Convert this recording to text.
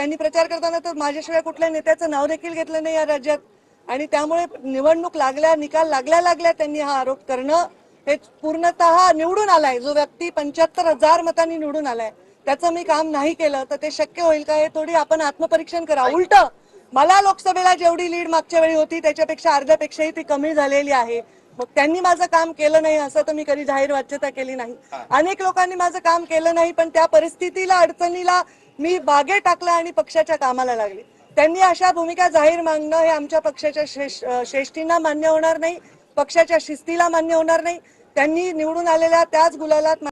त्यांनी प्रचार करताना तर माझ्याशिवाय कुठल्या नेत्याचं नाव देखील घेतलं नाही या राज्यात आणि त्यामुळे निवडणूक लागल्या निकाल लागल्या त्यांनी हा आरोप करणं हे पूर्णतः निवडून आलाय जो व्यक्ती 75,000 मतांनी निवडून आलाय त्याचं मी काम नाही केलं तर ते शक्य होईल का हे थोडी आपण आत्मपरीक्षण करा। उलट मला लोकसभेला जेवढी लीड मागच्या वेळी होती त्याच्यापेक्षा अर्ध्यापेक्षाही ती कमी झालेली आहे। मग त्यांनी माझं काम केलं नाही असं तर मी कधी जाहीर वाच्यता केली नाही। अनेक लोकांनी माझं काम केलं नाही पण त्या परिस्थितीला अडचणीला मी बागे टाकला आणि पक्षाच्या कामाला लागले। त्यांनी अशा भूमिका जाहीर मांडणं हे आमच्या पक्षाच्या श्रेष्ठींना मान्य होणार नाही, पक्षाच्या शिस्तीला मान्य होणार नाही। त्यांनी निवडून आलेल्या त्याच गुलालात